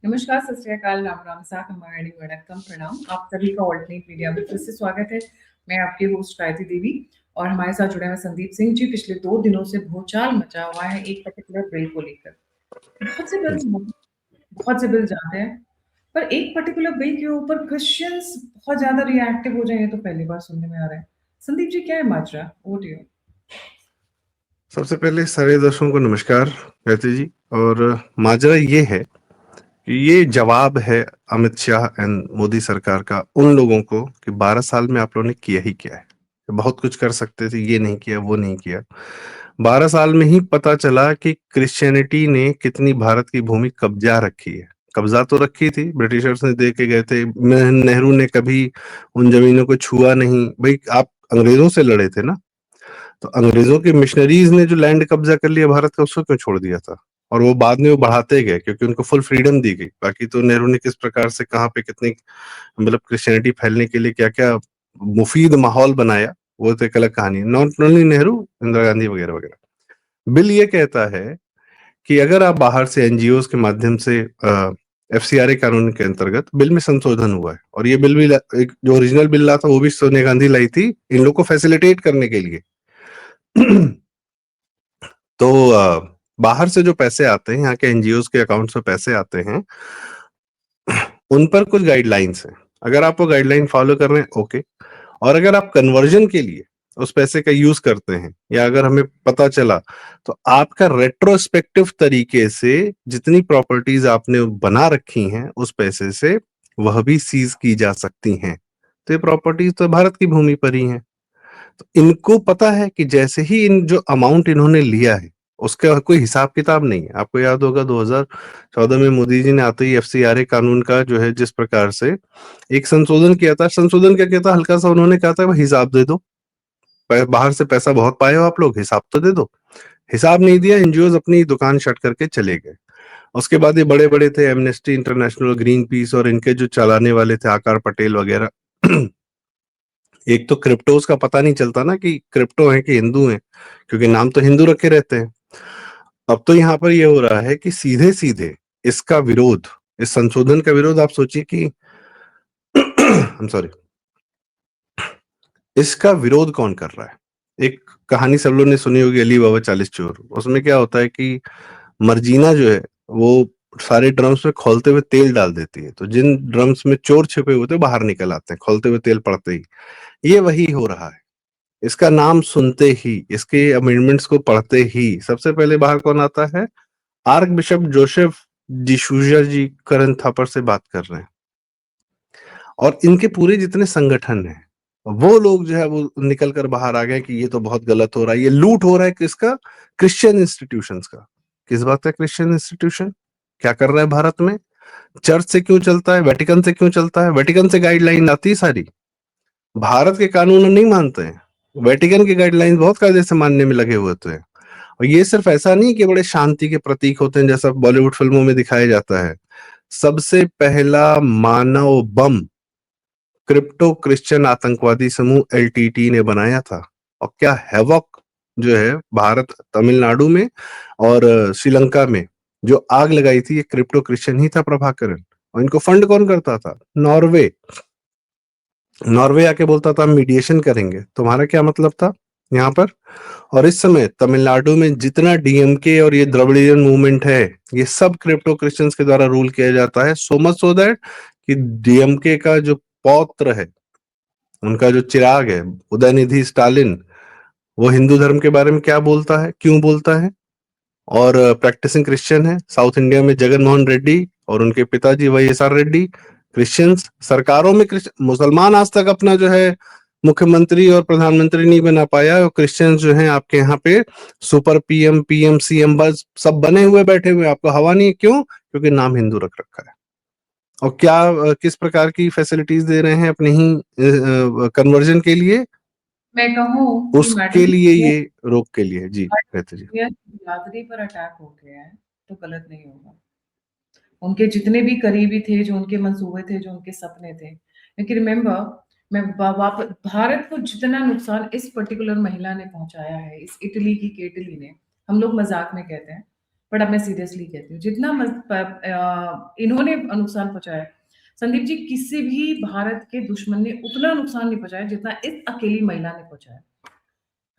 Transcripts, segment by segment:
नमस्कार, सत श्री अकाल, राम राम, साथ हमारी वणक्कम, प्रणाम। आप सभी का ऑल्टरनेट मीडिया में फिर से स्वागत है। मैं आपकी होस्ट गायत्री देवी और हमारे साथ जुड़े हुए संदीप सिंह जी। पिछले 2 दिनों से भूचाल मचा हुआ है एक पर्टिकुलर बिल को लेकर। बहुत से बिल जाते हैं, पर एक पर्टिकुलर बिल के ऊपर क्रिश्चियंस बहुत ज्यादा रिएक्टिव हो जाए, ये तो पहली बार सुनने में आ रहा है। संदीप जी, क्या है माजरा? Over to you. सबसे पहले सारे दर्शकों को नमस्कार गायत्री जी। और माजरा ये है कि ये जवाब है अमित शाह एंड मोदी सरकार का उन लोगों को कि 12 साल में आप लोगों ने किया ही क्या है। बहुत कुछ कर सकते थे, ये नहीं किया, वो नहीं किया। 12 साल में ही पता चला कि क्रिश्चियनिटी ने कितनी भारत की भूमि कब्जा रखी है। कब्जा तो रखी थी, ब्रिटिशर्स ने दे के गए थे। नेहरू ने कभी उन जमीनों को छुआ नहीं। भाई, आप अंग्रेजों से लड़े थे ना, तो अंग्रेजों के मिशनरीज ने जो लैंड कब्जा कर लिया भारत का, उसको क्यों छोड़ दिया था? और वो बाद में वो बढ़ाते गए क्योंकि उनको फुल फ्रीडम दी गई। बाकी तो नेहरू ने किस प्रकार से, कहाँ पे, कितनी, मतलब क्रिश्चियनिटी फैलने के लिए क्या क्या मुफीद माहौल बनाया, वो तो एक अलग कहानी है। नॉट ओनली नेहरू, इंदिरा गांधी वगैरह वगैरह। बिल ये कहता है कि अगर आप बाहर से एनजीओ के माध्यम से एफसीआरए कानून के अंतर्गत बिल में संशोधन हुआ है, और ये बिल भी एक जो ओरिजिनल बिल ला था वो भी सोनिया गांधी लाई थी इन लोग को फैसिलिटेट करने के लिए। तो बाहर से जो पैसे आते हैं, यहाँ के एनजीओ के अकाउंट्स में पैसे आते हैं, उन पर कुछ गाइडलाइंस हैं। अगर आप वो गाइडलाइन फॉलो कर रहे हैं, ओके। और अगर आप कन्वर्जन के लिए उस पैसे का यूज करते हैं, या अगर हमें पता चला, तो आपका रेट्रोस्पेक्टिव तरीके से जितनी प्रॉपर्टीज आपने बना रखी हैं उस पैसे से, वह भी सीज की जा सकती हैं। तो ये प्रॉपर्टीज तो भारत की भूमि पर ही हैं। तो इनको पता है कि जैसे ही इन जो अमाउंट इन्होंने लिया है उसका कोई हिसाब किताब नहीं है। आपको याद होगा 2014 में मोदी जी ने आते ही एफसीआरए कानून का जो है, जिस प्रकार से एक संशोधन किया था। संशोधन क्या किया था, हल्का सा उन्होंने कहा था वह हिसाब दे दो, बाहर से पैसा बहुत पाए हो आप लोग, हिसाब तो दे दो। हिसाब नहीं दिया, एनजीओ अपनी दुकान शट करके चले गए। उसके बाद ये बड़े बड़े थे, एमनेस्टी इंटरनेशनल, ग्रीन पीस, और इनके जो चलाने वाले थे आकार पटेल वगैरह। एक तो क्रिप्टोज का पता नहीं चलता ना कि क्रिप्टो है कि हिंदू है, क्योंकि नाम तो हिंदू रखे रहते हैं। अब तो यहाँ पर ये हो रहा है कि सीधे सीधे इसका विरोध, इस संशोधन का विरोध, आप सोचिए कि आई एम सॉरी, इसका विरोध कौन कर रहा है। एक कहानी सब लोग ने सुनी होगी, अली बाबा 40 चोर। उसमें क्या होता है कि मर्जीना जो है वो सारे ड्रम्स में खोलते हुए तेल डाल देती है, तो जिन ड्रम्स में चोर छिपे हुए थे बाहर निकल आते हैं खोलते हुए तेल पड़ते ही। ये वही हो रहा है। इसका नाम सुनते ही, इसके अमेंडमेंट्स को पढ़ते ही सबसे पहले बाहर कौन आता है? आर्क बिशप जोसेफ डिसूजा जी करन थापर से बात कर रहे हैं। और इनके पूरे जितने संगठन हैं, वो लोग जो है वो निकल कर बाहर आ गए कि ये तो बहुत गलत हो रहा है, ये लूट हो रहा है। किसका? क्रिश्चियन इंस्टीट्यूशंस का। किस बात का क्रिश्चियन इंस्टीट्यूशन? क्या कर रहा है भारत में? चर्च से क्यों चलता है, वेटिकन से क्यों चलता है? वेटिकन से गाइडलाइन आती है सारी, भारत के कानून नहीं मानते हैं। वेटिकन की गाइडलाइंस बहुत कायदे से मानने में लगे हुए थे। और ये सिर्फ ऐसा नहीं कि बड़े शांति के प्रतीक होते हैं जैसा बॉलीवुड फिल्मों में दिखाया जाता है। सबसे पहला मानव बम क्रिप्टो क्रिश्चियन आतंकवादी समूह एलटीटी ने बनाया था। और क्या हैवॉक जो है भारत, तमिलनाडु में और श्रीलंका में जो आग लगाई थी, ये क्रिप्टो क्रिश्चियन ही था, प्रभाकरन। और इनको फंड कौन करता था? नॉर्वे। नॉर्वे आके बोलता था हम मीडिएशन करेंगे, तुम्हारा क्या मतलब था यहाँ पर? और इस समय तमिलनाडु में जितना डीएमके और ये द्रविडियन मूवमेंट है, ये सब क्रिप्टो क्रिश्चियंस के द्वारा रूल किया जाता है। सो मच सो दैट कि डीएमके का जो पौत्र है, उनका जो चिराग है, उदयनिधि स्टालिन, वो हिंदू धर्म के बारे में क्या बोलता है, क्यों बोलता है? और प्रैक्टिसिंग क्रिश्चियन है। साउथ इंडिया में जगन मोहन रेड्डी और उनके पिताजी वाईएसआर रेड्डी क्रिश्चियंस। सरकारों में मुसलमान आज तक अपना जो है मुख्यमंत्री और प्रधानमंत्री नहीं बना पाया, और क्रिश्चियंस जो हैं आपके यहाँ पे सुपर पीएम, पीएम, सीएम, बस सब बने हुए बैठे हुए, आपको हवा नहीं है। क्यों? क्योंकि नाम हिंदू रख रखा है। और क्या किस प्रकार की फैसिलिटीज दे रहे हैं अपने ही कन्वर्जन के लिए? मैं कहूँ कि उसके मैडम, लिए, ये रोक के लिए। जी कहते जी। बिरादरी पर अटैक हो गया है तो गलत नहीं होगा। उनके जितने भी करीबी थे, जो उनके मंसूबे थे, जो उनके सपने थे, लेकिन रिमेम्बर, मैं भारत को जितना नुकसान इस पर्टिकुलर महिला ने पहुंचाया है, इस इटली की केटली ने, हम लोग मजाक में कहते हैं, बट अब मैं सीरियसली कहती हूँ, जितना इन्होंने नुकसान पहुंचाया, संदीप जी, किसी भी भारत के दुश्मन ने उतना नुकसान नहीं पहुंचाया जितना इस अकेली महिला ने पहुंचाया।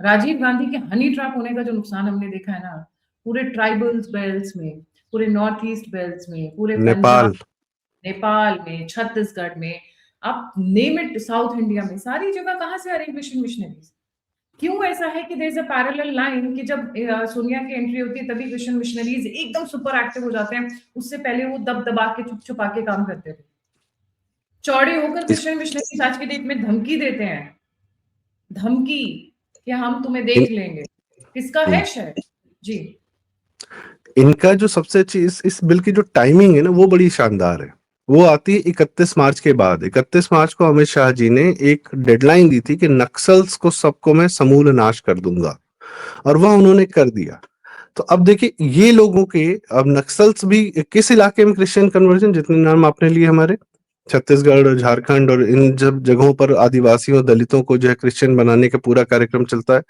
राजीव गांधी के हनी ट्रैप होने का जो नुकसान हमने देखा है ना, पूरे ट्राइबल्स बेल्ट्स में, पूरे नॉर्थ ईस्ट बेल्ट्स में, पूरे पंजाब, नेपाल, नेपाल में, छत्तीसगढ़ में, आप नेम इट, साउथ इंडिया में, सारी जगह कहाँ से आ रही मिशन मिशनरीज? क्यों ऐसा है कि there is a parallel line कि जब सोनिया की एंट्री होती है तभी क्रिश्चियन मिशनरीज एकदम सुपर एक्टिव हो जाते हैं, उससे पहले वो दब दबा के छुप छुपा के काम करते थे। चौड़े होकर इस, क्रिश्चियन मिशनरीज आज के डेट में धमकी देते हैं, धमकी, कि हम तुम्हें इन, देख लेंगे। किसका है शय? जी। इनका जो सबसे अच्छी इस बिल की जो टाइमिंग है ना, वो बड़ी शानदार है। वो आती है 31 मार्च के बाद। 31 मार्च को अमित शाह जी ने एक डेडलाइन दी थी कि नक्सल्स को सबको मैं समूल नाश कर दूंगा, और वह उन्होंने कर दिया। तो अब देखिए, ये लोगों के, अब नक्सल्स भी किस इलाके में क्रिश्चियन कन्वर्जन, जितने नाम आपने लिए हमारे छत्तीसगढ़, झारखंड और इन जब जगहों पर आदिवासियों, दलितों को जो है क्रिश्चियन बनाने का पूरा कार्यक्रम चलता है।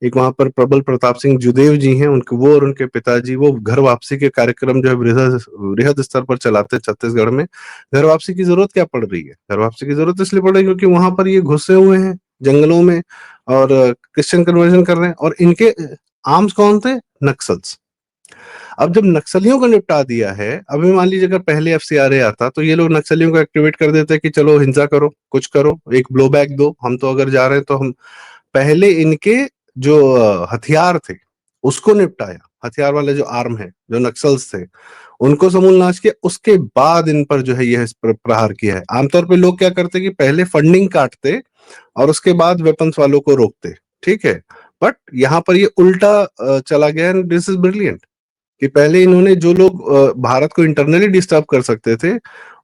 एक वहां पर प्रबल प्रताप सिंह जुदेव जी हैं, उनके वो और उनके पिताजी वो घर वापसी के कार्यक्रम जो है वृहद वृहद स्तर पर चलाते हैं छत्तीसगढ़ में। घर वापसी की जरूरत क्या पड़ रही है? घर वापसी की जरूरत इसलिए पड़ रही है क्योंकि वहां पर ये घुसे हुए हैं जंगलों में और क्रिश्चियन कन्वर्जन कर रहे हैं, और इनके आर्म्स कौन थे? नक्सल्स। अब जब नक्सलियों को निपटा दिया है, अभी मान लीजिए अगर पहले एफसीआरए आता तो ये लोग नक्सलियों को एक्टिवेट कर देते कि चलो हिंसा करो, कुछ करो, एक ब्लो बैक दो, हम तो अगर जा रहे हैं तो हम पहले इनके जो हथियार थे उसको निपटाया, हथियार वाले जो आर्म है, जो नक्सल्स थे उनको समूल नाश किया, उसके बाद इन पर जो है यह प्रहार किया है। आमतौर पे लोग क्या करते कि पहले फंडिंग काटते और उसके बाद वेपन्स वालों को रोकते, ठीक है, बट यहाँ पर ये उल्टा चला गया। एंड दिस इज ब्रिलियंट कि पहले इन्होंने जो लोग भारत को इंटरनली डिस्टर्ब कर सकते थे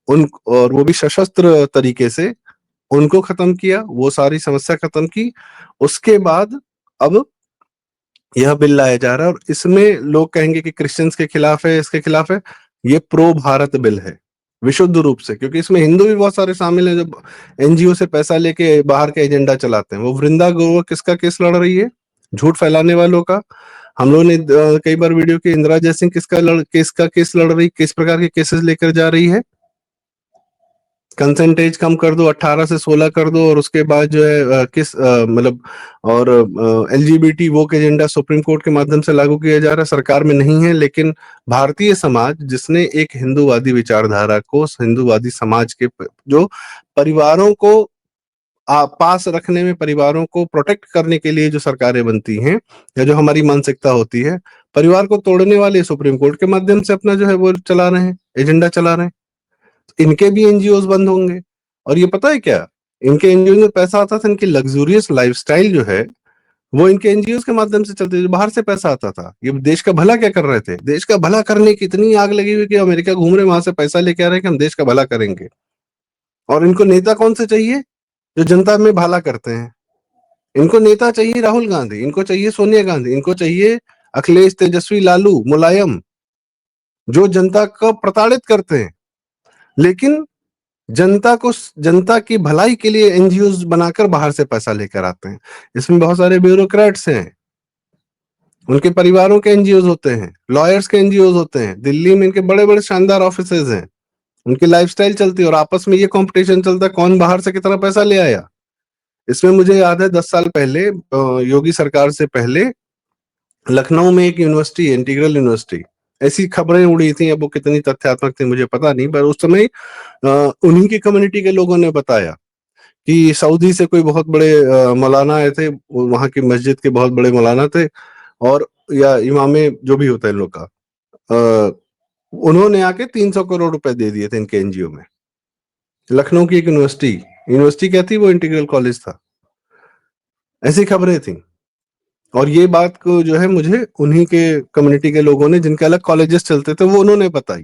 उन, और वो भी सशस्त्र तरीके से, उनको खत्म किया, वो सारी समस्या खत्म की। उसके बाद अब यह बिल लाया जा रहा है, और इसमें लोग कहेंगे कि क्रिश्चियंस के खिलाफ है, इसके खिलाफ है। ये प्रो भारत बिल है विशुद्ध रूप से, क्योंकि इसमें हिंदू भी बहुत सारे शामिल हैं जो एनजीओ से पैसा लेके बाहर का एजेंडा चलाते हैं। वो वृंदा गोवा किसका केस लड़ रही है? झूठ फैलाने वालों का। हम लोगों ने कई बार वीडियो की, इंदिरा जयसिंह किसका केस लड़ रही, किस प्रकार के केसेस लेकर जा रही है? कंसेंट एज कम कर दो, 18 से 16 कर दो, और उसके बाद जो है मतलब, और एलजीबीटी वो के एजेंडा सुप्रीम कोर्ट के माध्यम से लागू किया जा रहा है, सरकार में नहीं है। लेकिन भारतीय समाज, जिसने एक हिंदूवादी विचारधारा को, हिंदूवादी समाज के जो परिवारों को पास रखने में, परिवारों को प्रोटेक्ट करने के लिए जो सरकारें बनती हैं, या जो हमारी मानसिकता होती है, परिवार को तोड़ने वाले सुप्रीम कोर्ट के माध्यम से अपना जो है वो चला रहे हैं, एजेंडा चला रहे हैं। इनके भी एनजीओ बंद होंगे। और ये पता है क्या, इनके एनजीओ में पैसा आता था, इनकी लग्जूरियस लाइफस्टाइल जो है वो इनके एनजीओ के माध्यम से चलती थी, बाहर से पैसा आता था। ये देश का भला क्या कर रहे थे? देश का भला करने की इतनी आग लगी हुई कि अमेरिका घूम रहे, वहां से पैसा लेके आ रहे हैं कि हम देश का भला करेंगे। और इनको नेता कौन से चाहिए? जो जनता में भला करते हैं। इनको नेता चाहिए राहुल गांधी, इनको चाहिए सोनिया गांधी, इनको चाहिए अखिलेश, तेजस्वी, लालू, मुलायम, जो जनता को प्रताड़ित करते हैं, लेकिन जनता की भलाई के लिए एनजीओ बनाकर बाहर से पैसा लेकर आते हैं। इसमें बहुत सारे ब्यूरोक्रेट्स हैं, उनके परिवारों के एनजीओ होते हैं, लॉयर्स के एनजीओ होते हैं, दिल्ली में इनके बड़े बड़े शानदार ऑफिसेज हैं, उनकी लाइफस्टाइल चलती है, और आपस में ये कंपटीशन चलता है कौन बाहर से कितना पैसा ले आया। इसमें मुझे याद है 10 साल पहले, योगी सरकार से पहले, लखनऊ में एक यूनिवर्सिटी है, इंटीग्रल यूनिवर्सिटी, ऐसी खबरें उड़ी थी, अब वो कितनी तथ्यात्मक थी मुझे पता नहीं, पर उस समय उन्हीं की कम्युनिटी के लोगों ने बताया कि सऊदी से कोई बहुत बड़े मौलाना आए थे, वहां की मस्जिद के बहुत बड़े मौलाना थे, और या इमामे जो भी होता है इन लोग का, अ, उन्होंने आके 300 करोड़ रुपए दे दिए थे इनके एनजीओ में। लखनऊ की एक यूनिवर्सिटी, यूनिवर्सिटी क्या थी, वो इंटीग्रल कॉलेज था। ऐसी खबरें थी, और ये बात को जो है मुझे उन्हीं के कम्युनिटी के लोगों ने, जिनके अलग कॉलेजेस चलते थे, वो उन्होंने बताई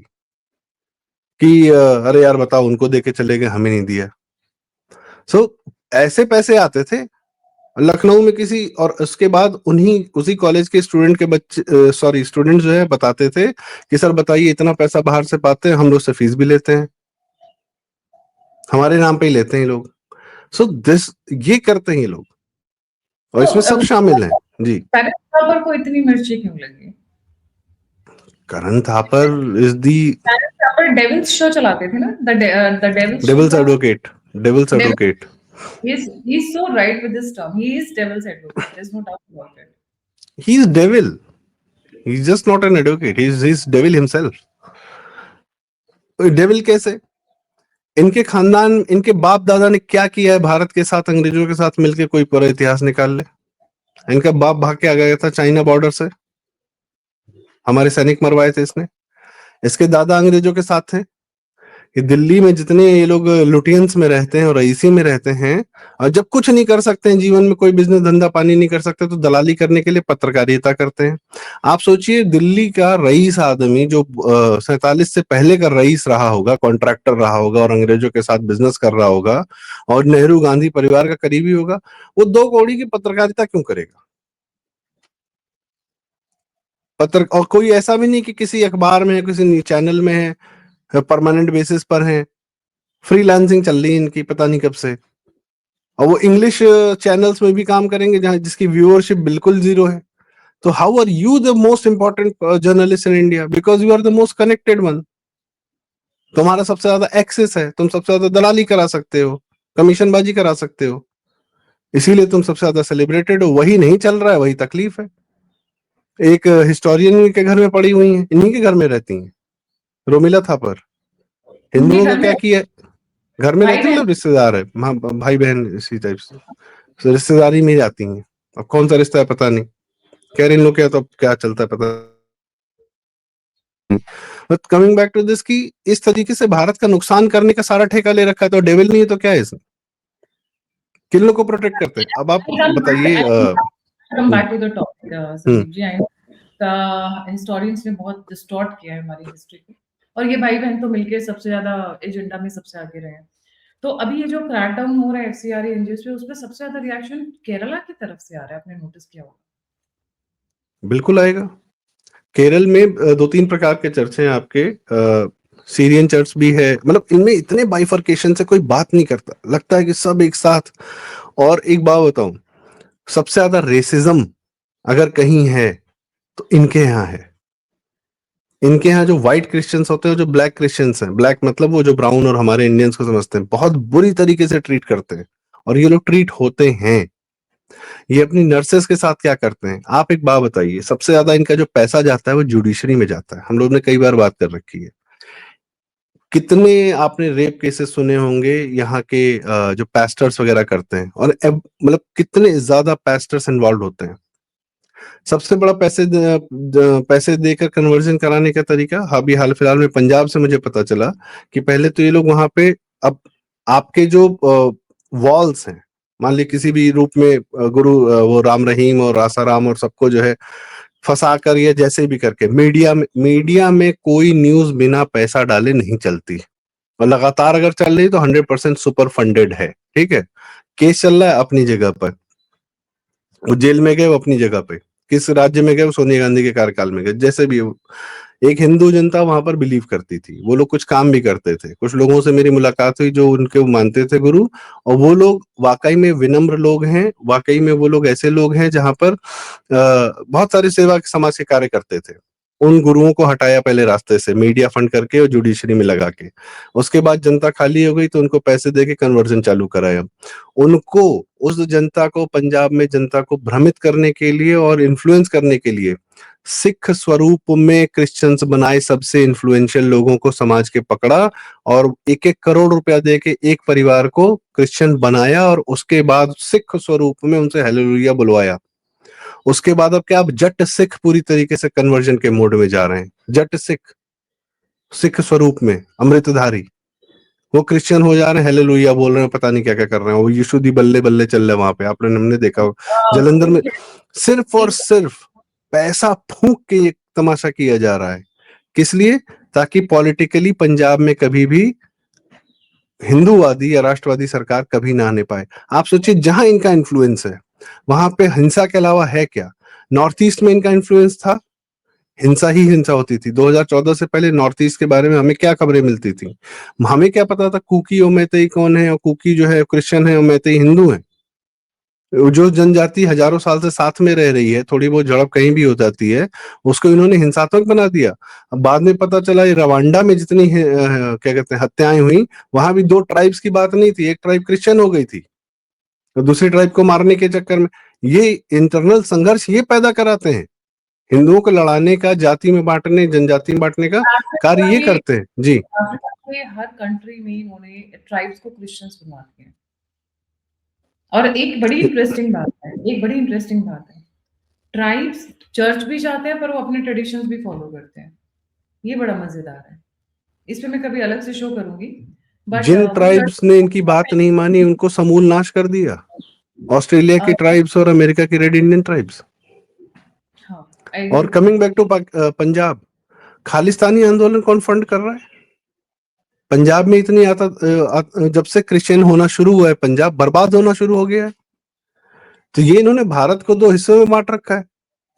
कि अरे यार बताओ, उनको देके चले गए, हमें नहीं दिया। सो ऐसे पैसे आते थे लखनऊ में किसी, और उसके बाद उन्हीं उसी कॉलेज के स्टूडेंट के बच्चे, सॉरी स्टूडेंट जो है बताते थे कि सर बताइए, इतना पैसा बाहर से पाते हैं, हम लोग से फीस भी लेते हैं, हमारे नाम पे ही लेते हैं लोग। सो दिस, ये करते हैं ये लोग, और तो इसमें सब शामिल हैं। जी, पैरेंट्स पर को इतनी मिर्ची क्यों लगी? करण थापर इज दी पर डेविल्स शो चलाते थे ना, द डेविल्स शो डेविल्स था। Advocate, devil's advocate. He's so right with this term. He is devil's advocate. There's no doubt about it. He is devil. He's just not an advocate. He's devil himself. Devil कैसे? इनके खानदान, इनके बाप दादा ने क्या किया है भारत के साथ, अंग्रेजों के साथ मिलकर कोई पूरा इतिहास निकाल ले. इनका बाप भाग के आ गया था चाइना बॉर्डर से, हमारे सैनिक मरवाए थे इसने. इसके दादा अंग्रेजों के साथ थे. कि दिल्ली में जितने ये लोग लुटियंस में रहते हैं और रईसी में रहते हैं, और जब कुछ नहीं कर सकते हैं जीवन में, कोई बिजनेस धंधा पानी नहीं कर सकते, तो दलाली करने के लिए पत्रकारिता करते हैं. आप सोचिए दिल्ली का रईस आदमी जो 47 से पहले का रईस रहा होगा, कॉन्ट्रैक्टर रहा होगा और अंग्रेजों के साथ बिजनेस कर रहा होगा और नेहरू गांधी परिवार का करीबी होगा, वो 2 कौड़ी की पत्रकारिता क्यों करेगा? पत्र और कोई ऐसा भी नहीं कि किसी अखबार में है, किसी चैनल में है, परमानेंट बेसिस पर है. फ्रीलांसिंग चल रही है इनकी पता नहीं कब से. और वो इंग्लिश चैनल्स में भी काम करेंगे जहां जिसकी व्यूअरशिप बिल्कुल जीरो है. तो how are you the most important journalist in India? Because you are the most connected one. तुम्हारा सबसे ज्यादा एक्सेस है, तुम सबसे ज्यादा दलाली करा सकते हो, कमीशनबाजी करा सकते हो, इसीलिए तुम सबसे ज्यादा सेलिब्रेटेड हो. वही नहीं चल रहा है, वही तकलीफ है. एक हिस्टोरियन के घर में पड़ी हुई है, इन्हीं के घर में रहती हैं, रोमिला थापर. उनके हिंदुओं घर का में क्या किया? घर में भाई रहती बहन मतलब रिश्तेदार है, भाई बहन इसी टाइप से. तो रिश्तेदारी में जाती हैं. अब कौन सा रिश्ता है पता नहीं, कह रहे इन लोग क्या, तो अब क्या चलता है पता नहीं. But coming back to this, कि इस तरीके से भारत का नुकसान करने का सारा ठेका ले रखा है, तो डेविल नहीं है तो क्या है इसमें? किन लोग को प्रोटेक्ट करते हैं? अब आप बताइए. Come back to the topic hmm, Sandeep ji. I know historians ने बहुत डिस्टॉर्ट किया है हमारी हिस्ट्री को, और ये भाई बहन तो मिलके सबसे ज्यादा एजेंडा में सबसे आगे रहे हैं. तो अभी ये जो क्रैकडाउन हो रहा है एफसीआर एनजीओ पे, उसमें सबसे ज्यादा रिएक्शन केरला की तरफ से आ रहा है. आपने नोटिस किया होगा. बिल्कुल आएगा. केरल में 2-3 प्रकार के चर्च हैं आपके. सीरियन चर्च भी है, मतलब इनमें इतने बाइफर्केशन से कोई बात नहीं करता, लगता है कि सब एक साथ. और एक बात बताऊं, सबसे ज्यादा रेसिज्म अगर कहीं है तो इनके यहाँ है. इनके यहाँ जो व्हाइट क्रिश्चियंस होते हैं, जो ब्लैक क्रिश्चियंस हैं, ब्लैक मतलब वो जो ब्राउन और हमारे इंडियंस को समझते हैं, बहुत बुरी तरीके से ट्रीट करते हैं. और ये लोग ट्रीट होते हैं. ये अपनी नर्सेस के साथ क्या करते हैं? आप एक बात बताइए, सबसे ज्यादा इनका जो पैसा जाता है वो जुडिशरी में जाता है. हम लोग ने कई बार बात कर रखी है. कितने आपने रेप केसेस सुने होंगे यहाँ के, जो पास्टर्स वगैरह करते हैं, और मतलब कितने ज्यादा पास्टर्स इन्वॉल्व होते हैं. सबसे बड़ा पैसे देकर कन्वर्जन कराने का तरीका अभी हाल फिलहाल में पंजाब से मुझे पता चला कि पहले तो ये लोग वहां पे, अब आपके जो वॉल्स हैं, मान ली किसी भी रूप में वो राम रहीम और आसाराम और सबको जो है फंसा कर या जैसे भी करके, मीडिया में कोई न्यूज बिना पैसा डाले नहीं चलती. और लगातार अगर चल रही तो 100% सुपर फंडेड है. ठीक है, केस चल रहा है अपनी जगह पर, वो जेल में गए वो अपनी जगह पे, किस राज्य में गए वो सोनिया गांधी के कार्यकाल में गए, जैसे भी हो. एक हिंदू जनता वहां पर बिलीव करती थी, वो लोग कुछ काम भी करते थे. कुछ लोगों से मेरी मुलाकात हुई जो उनके वो मानते थे गुरु, और वो लोग वाकई में विनम्र लोग हैं. वाकई में वो लोग ऐसे लोग हैं जहां पर बहुत सारी सेवा समाज के कार्य करते थे. उन गुरुओं को हटाया पहले रास्ते से, मीडिया फंड करके और जुडिशरी में लगा के. उसके बाद जनता खाली हो गई तो उनको पैसे दे के कन्वर्जन चालू कराया. उनको, उस जनता को, पंजाब में जनता को भ्रमित करने के लिए और इन्फ्लुएंस करने के लिए सिख स्वरूप में क्रिश्चियंस बनाए, सबसे इन्फ्लुएंशियल लोगों को समाज के पकड़ा और 1-1 करोड़ रुपया दे के एक परिवार को क्रिश्चियन बनाया, और उसके बाद सिख स्वरूप में उनसे हालेलुया बुलवाया. उसके बाद अब क्या, अब जट सिख पूरी तरीके से कन्वर्जन के मोड में जा रहे हैं. जट सिख, सिख स्वरूप में अमृतधारी, वो क्रिश्चियन हो जा रहे हैं, हालेलुया बोल रहे हैं, पता नहीं क्या क्या कर रहे हैं. वो यीशु दी बल्ले बल्ले चल रहे हैं वहां पे, आपने हमने देखा हो जलंधर में. सिर्फ और सिर्फ पैसा फूंक के ये तमाशा किया जा रहा है. किस लिए? ताकि पॉलिटिकली पंजाब में कभी भी हिंदूवादी या राष्ट्रवादी सरकार कभी ना आने पाए. आप सोचिए जहां इनका इन्फ्लुएंस है वहां पे हिंसा के अलावा है क्या? नॉर्थ ईस्ट में इनका इन्फ्लुएंस था, हिंसा ही हिंसा होती थी. 2014 से पहले नॉर्थ ईस्ट के बारे में हमें क्या खबरें मिलती थी? हमें क्या पता था कुकी और मैतेई कौन है, और कुकी जो है क्रिश्चियन है और मैतेई हिंदू है? जो जनजाति हजारों साल से साथ में रह रही है, थोड़ी बहुत झड़प कहीं भी हो जाती है, उसको इन्होंने हिंसात्मक बना दिया। अब बाद में पता चला ये रवांडा में जितनी क्या कहते हैं हत्याएं हुई, वहां भी दो ट्राइब्स की बात नहीं थी, एक ट्राइब क्रिश्चियन हो गई थी तो दूसरी ट्राइब को मारने के चक्कर में ये इंटरनल संघर्ष ये पैदा कराते हैं। हिंदुओं को लड़ाने का, जाति में बांटने, जनजाति में बांटने का कार्य ये ये करते हैं जी। अफ्रीका के हर कंट्री में इन्होंने ट्राइब्स को क्रिश्चियंस बना दिया। और एक बड़ी इंटरेस्टिंग बात है, ट्राइब्स चर्च भी जाते हैं पर वो अपने ट्रेडिशंस भी फॉलो करते हैं। ये बड़ा मजेदार है। इस पे मैं कभी अलग से शो करूंगी। बट जिन वो चर्च ट्राइब्स ने इनकी बात नहीं मानी उनको समूल नाश कर दिया। ऑस्ट्रेलिया की ट्राइब्स और अमेरिका की रेड इंडियन ट्राइब्स। हाँ, और कमिंग बैक टू पंजाब, खालिस्तानी आंदोलन कौन फंड कर रहा है? पंजाब में इतनी जब से क्रिश्चियन होना शुरू हुआ है पंजाब बर्बाद होना शुरू हो गया है। तो ये इन्होंने भारत को दो हिस्सों में बांट रखा है,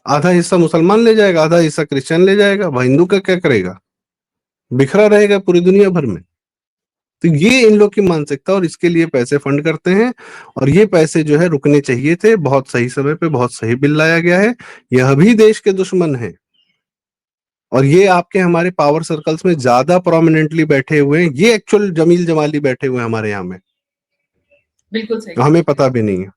आधा हिस्सा मुसलमान ले जाएगा, आधा हिस्सा क्रिश्चियन ले जाएगा। वह हिंदू का क्या करेगा? बिखरा रहेगा पूरी दुनिया भर में। तो ये इन लोग की मानसिकता, और इसके लिए पैसे फंड करते हैं। और ये पैसे जो है रुकने चाहिए थे, बहुत सही समय पे बहुत सही बिल लाया गया है। यह भी देश के दुश्मन है और ये आपके हमारे पावर सर्कल्स में ज्यादा प्रोमिनेंटली बैठे हुए हैं। ये एक्चुअल जमील जमाली बैठे हुए हैं हमारे यहाँ में, बिल्कुल सही, हमें पता भी नहीं है।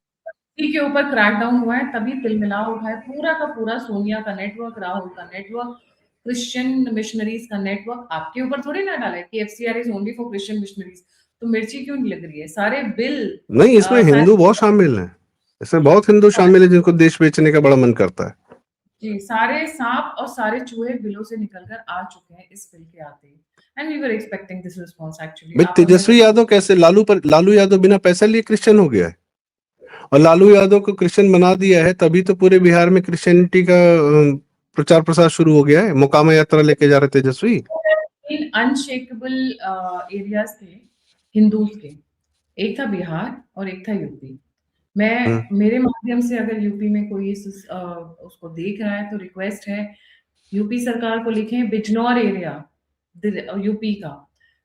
के ऊपर क्रैकडाउन हुआ है तभी तिलमिला उठा है पूरा का पूरा। सोनिया का नेटवर्क, राहुल का नेटवर्क, क्रिश्चियन मिशनरीज का नेटवर्क आपके ऊपर थोड़ी ना डाला है कि FCR is only for Christian missionaries. तो मिर्ची क्यों नहीं लग रही है? सारे बिल नहीं, इसमें हिंदू बहुत शामिल हैं, इसमें बहुत हिंदू शामिल है जिनको देश बेचने का बड़ा मन करता है जी। सारे सांप और सारे चूहे बिलों से निकलकर आ चुके हैं इस बिल के आते ही। And we were expecting this response actually. भाई। तेजस्वी यादव कैसे लालू यादव बिना पैसे लिए क्रिश्चियन हो गया है, और लालू यादव को क्रिश्चियन बना दिया है, तभी तो पूरे बिहार में क्रिश्चियनिटी का प्रचार प्रसार शुरू हो गया है। मोकामा यात्रा लेके जा रहे तेजस्वी। इन अनशेकेबल एरियाज थे हिंदूज के, एक था बिहार और एक था यूपी। मैं मेरे माध्यम से अगर यूपी में कोई उसको देख रहा है तो रिक्वेस्ट है यूपी सरकार को लिखें बिजनौर एरिया यूपी का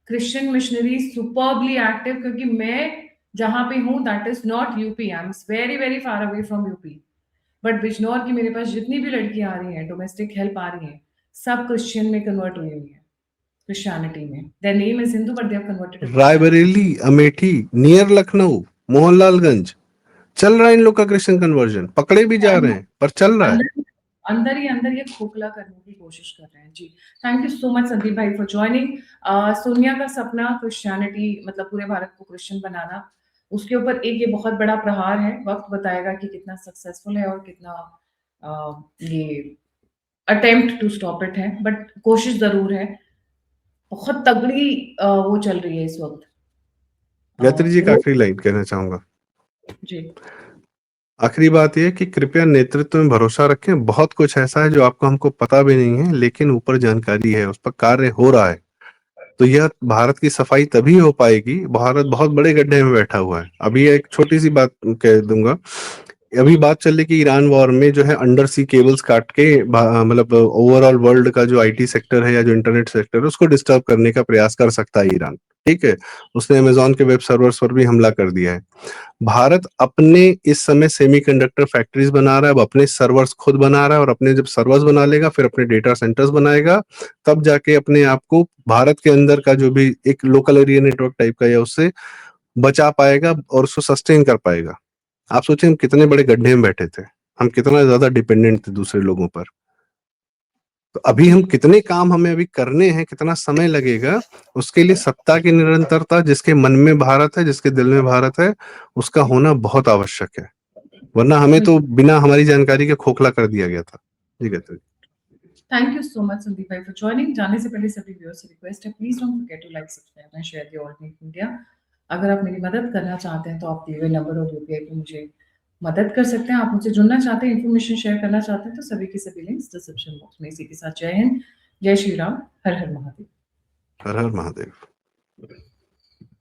क्रिश्चियन मिशनरी सुपरबली एक्टिव, क्योंकि मैं जहां पे हूँ that is not UP, I am very very far away from UP. But Bijnor की मेरे पास जितनी भी लड़कियां आ रही हैं, डोमेस्टिक हेल्प आ रही हैं, सब क्रिश्चियन में कन्वर्ट हुई हुई है, क्रिश्चियनिटी में। Their name is Hindu but they have converted to Christianity. Raebareli, Amethi, near Lucknow, Mohanlalganj चल रहा है इन लोग का क्रिश्चियन कन्वर्जन। पकड़े भी जा रहे हैं पर चल रहा है। अंदर ही अंदर ये खोखला करने की कोशिश कर रहे हैं जी। Thank you so much Sandeep भाई फॉर ज्वाइनिंग। सोनिया का सपना क्रिश्चियनिटी मतलब पूरे भारत को क्रिश्चियन बनाना, उसके ऊपर एक ये बहुत बड़ा प्रहार है। वक्त बताएगा कि कितना सक्सेसफुल है और कितना ये अटेम्प्ट टू स्टॉप इट है, बट कोशिश जरूर है। बहुत तगड़ी वो चल रही है इस वक्त। गायत्री जी, एक वो आखिरी लाइन कहना चाहूंगा। जी आखिरी बात यह कि कृपया नेतृत्व में भरोसा रखें। बहुत कुछ ऐसा है जो आपको हमको पता भी नहीं है, लेकिन ऊपर जानकारी है, उस पर कार्य हो रहा है। तो यह भारत की सफाई तभी हो पाएगी। भारत बहुत बड़े गड्ढे में बैठा हुआ है। अभी एक छोटी सी बात कह दूंगा। अभी बात चल रही कि ईरान वॉर में जो है अंडर सी केबल्स काट के मतलब ओवरऑल वर्ल्ड का जो आईटी सेक्टर है या जो इंटरनेट सेक्टर है उसको डिस्टर्ब करने का प्रयास कर सकता है ईरान। ठीक है, उसने अमेजोन के वेब सर्वर्स पर भी हमला कर दिया है। भारत अपने इस समय सेमीकंडक्टर फैक्ट्रीज बना रहा है, अब अपने सर्वर्स खुद बना रहा है, और अपने जब सर्वर्स बना लेगा फिर अपने डेटा सेंटर्स बनाएगा, तब जाके अपने आप को भारत के अंदर का जो भी एक लोकल एरिया नेटवर्क टाइप का है उससे बचा पाएगा और उसको सस्टेन कर पाएगा। आप सोचें हम कितने बड़े गड्ढे में बैठे थे, हम कितना ज्यादा डिपेंडेंट थे दूसरे लोगों पर। तो अभी हम कितने काम हमें अभी करने हैं, कितना समय लगेगा, उसके लिए सत्ता की निरंतरता, जिसके मन में भारत है, जिसके दिल में भारत है, उसका होना बहुत आवश्यक है। वरना हमें तो बिना हमारी जानकारी के खोखला कर दिया गया था। जी कहते हैं। Thank you so much Sandeep भाई फॉर ज्वाइनिंग। जाने से पहले सभी व्यूअर्स से रिक्वेस्ट है, please don't forget to like, subscribe and share the alternate media. अगर आप मेरी मदद करना चाहते हैं तो आप दिए हुए नंबर और यूपीआई पे मुझे मदद कर सकते हैं। आप मुझसे जुड़ना चाहते हैं, इन्फॉर्मेशन शेयर करना चाहते हैं तो सभी के सभी लिंक्स डिस्क्रिप्शन बॉक्स में। इसी के साथ जय हिंद, जय श्री राम, हर हर महादेव। हर हर महादेव।